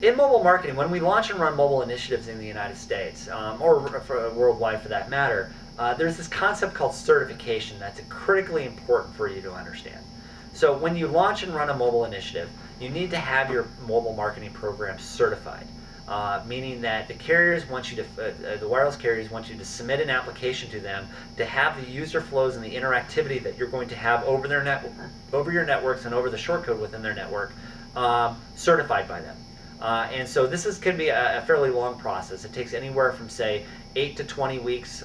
In mobile marketing, when we launch and run mobile initiatives in the United States, or worldwide for that matter, there's this concept called certification that's critically important for you to understand. So when you launch and run a mobile initiative, you need to have your mobile marketing program certified, meaning that the carriers want you to, the wireless carriers want you to submit an application to them to have the user flows and the interactivity that you're going to have over their over your networks and over the shortcode within their network, certified by them. And so this can be a fairly long process. It takes anywhere from, say, 8 to 20 weeks,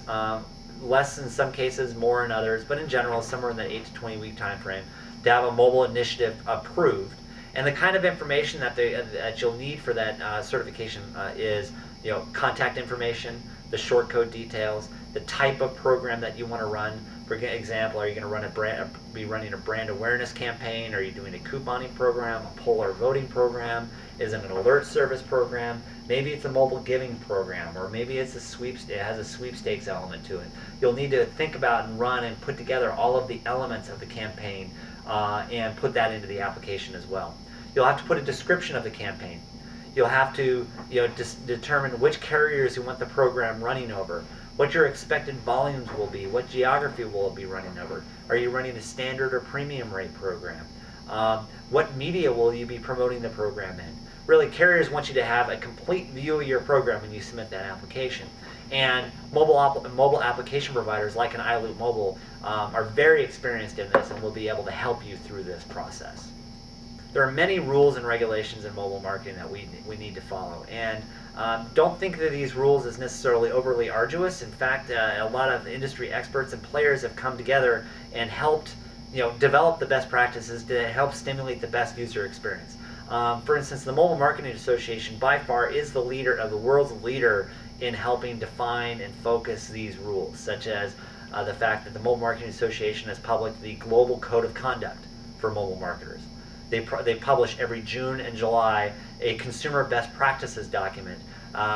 less in some cases, more in others, but in general, somewhere in the 8 to 20 week time frame to have a mobile initiative approved. And the kind of information that you'll need for that certification is, contact information, the shortcode details, the type of program that you want to run. For example, are you going to be running a brand awareness campaign? Are you doing a couponing program, a poll or voting program? Is it an alert service program? Maybe it's a mobile giving program, or maybe it's it has a sweepstakes element to it. You'll need to think about and run and put together all of the elements of the campaign and put that into the application as well. You'll have to put a description of the campaign. You'll have to determine which carriers you want the program running over, what your expected volumes will be, what geography will it be running over. Are you running a standard or premium rate program? What media will you be promoting the program in? Really, carriers want you to have a complete view of your program when you submit that application. And mobile application providers like an iLoopMobile are very experienced in this and will be able to help you through this process. There are many rules and regulations in mobile marketing that we need to follow, and don't think that these rules is necessarily overly arduous. In fact, a lot of industry experts and players have come together and helped develop the best practices to help stimulate the best user experience. For instance, the Mobile Marketing Association by far is the world's leader in helping define and focus these rules, such as the fact that the Mobile Marketing Association has published the Global Code of Conduct for mobile marketers. They publish every June and July a consumer best practices document,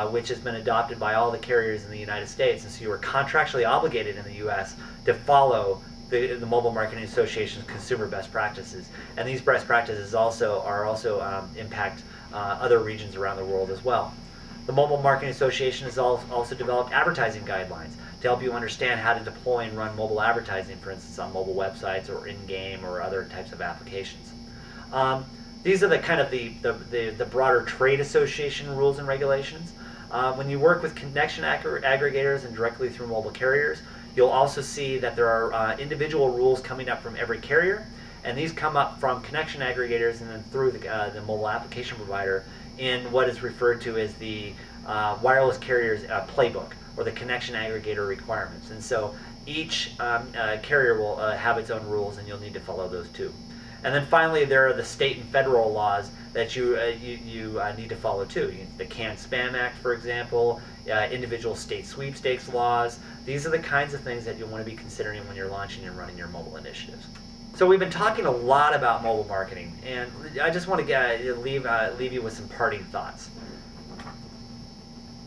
which has been adopted by all the carriers in the United States, and so you are contractually obligated in the U.S. to follow the Mobile Marketing Association's consumer best practices, and these best practices also impact other regions around the world as well. The Mobile Marketing Association has also developed advertising guidelines to help you understand how to deploy and run mobile advertising, for instance, on mobile websites or in-game or other types of applications. These are the kind of the broader trade association rules and regulations. When you work with connection aggregators and directly through mobile carriers, you'll also see that there are individual rules coming up from every carrier, and these come up from connection aggregators and then through the mobile application provider in what is referred to as the wireless carrier's playbook, or the connection aggregator requirements. And so each carrier will have its own rules, and you'll need to follow those too. And then finally, there are the state and federal laws that you need to follow too. The Can-Spam Act, for example, individual state sweepstakes laws. These are the kinds of things that you'll want to be considering when you're launching and running your mobile initiatives. So we've been talking a lot about mobile marketing, and I just want to leave you with some parting thoughts.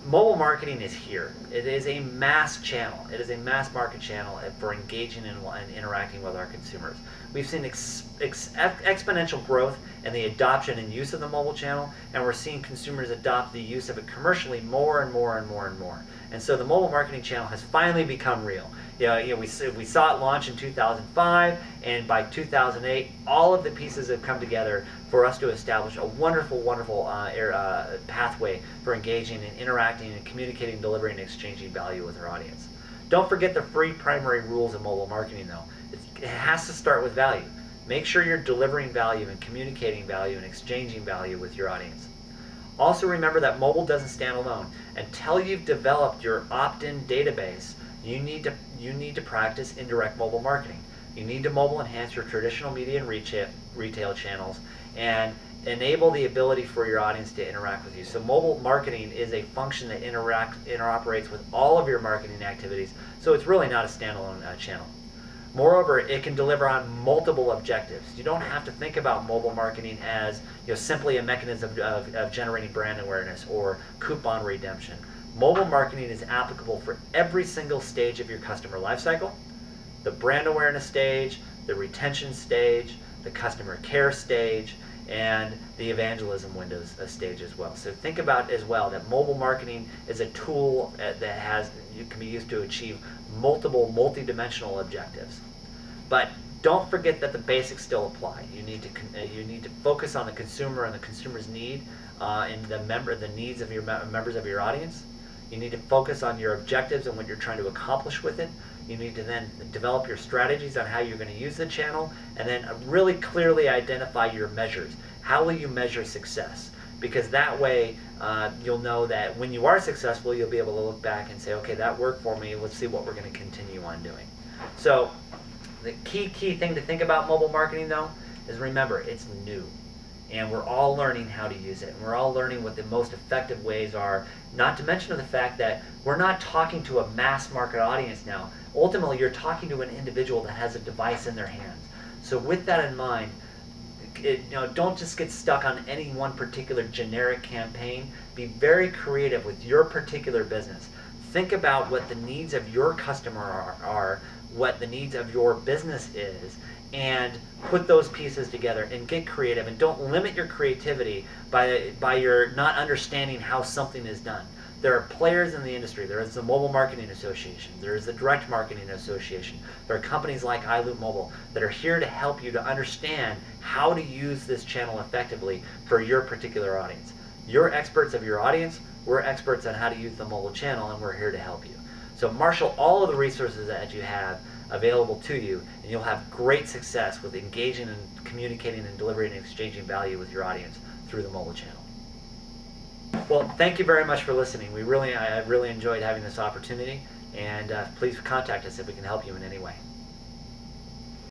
Mobile marketing is here. It is a mass channel. It is a mass market channel for engaging and interacting with our consumers. We've seen exponential growth in the adoption and use of the mobile channel, and we're seeing consumers adopt the use of it commercially more and more and more and more. And so the mobile marketing channel has finally become real. We saw it launch in 2005, and by 2008, all of the pieces have come together for us to establish a wonderful, wonderful pathway for engaging and interacting and communicating, delivering, and exchanging value with our audience. Don't forget the three primary rules of mobile marketing, though. It has to start with value. Make sure you're delivering value and communicating value and exchanging value with your audience. Also remember that mobile doesn't stand alone. Until you've developed your opt-in database, you need to practice indirect mobile marketing. You need to mobile enhance your traditional media and retail channels and enable the ability for your audience to interact with you. So mobile marketing is a function that interoperates with all of your marketing activities, so it's really not a standalone channel. Moreover, it can deliver on multiple objectives. You don't have to think about mobile marketing as simply a mechanism of generating brand awareness or coupon redemption. Mobile marketing is applicable for every single stage of your customer lifecycle: the brand awareness stage, the retention stage, the customer care stage, and the evangelism windows stage as well. So think about as well that mobile marketing is a tool that can be used to achieve multiple multi-dimensional objectives. But don't forget that the basics still apply. You need to focus on the consumer and the consumer's need and the needs of your members of your audience. You need to focus on your objectives and what you're trying to accomplish with it. You need to then develop your strategies on how you're going to use the channel, and then really clearly identify your measures. How will you measure success? Because that way you'll know that when you are successful, you'll be able to look back and say, okay, that worked for me. Let's see what we're going to continue on doing. So the key thing to think about mobile marketing, though, is remember, it's new. And we're all learning how to use it. And we're all learning what the most effective ways are, not to mention the fact that we're not talking to a mass market audience now. Ultimately, you're talking to an individual that has a device in their hands. So with that in mind, don't just get stuck on any one particular generic campaign. Be very creative with your particular business. Think about what the needs of your customer are, what the needs of your business is, and put those pieces together and get creative. And don't limit your creativity by your not understanding how something is done. There are players in the industry. There is the Mobile Marketing Association. There is the Direct Marketing Association. There are companies like iLoopMobile that are here to help you to understand how to use this channel effectively for your particular audience. You're experts of your audience. We're experts on how to use the mobile channel, and we're here to help you. So marshal all of the resources that you have available to you, and you'll have great success with engaging and communicating and delivering and exchanging value with your audience through the mobile channel. Well, thank you very much for listening. I really enjoyed having this opportunity, and please contact us if we can help you in any way.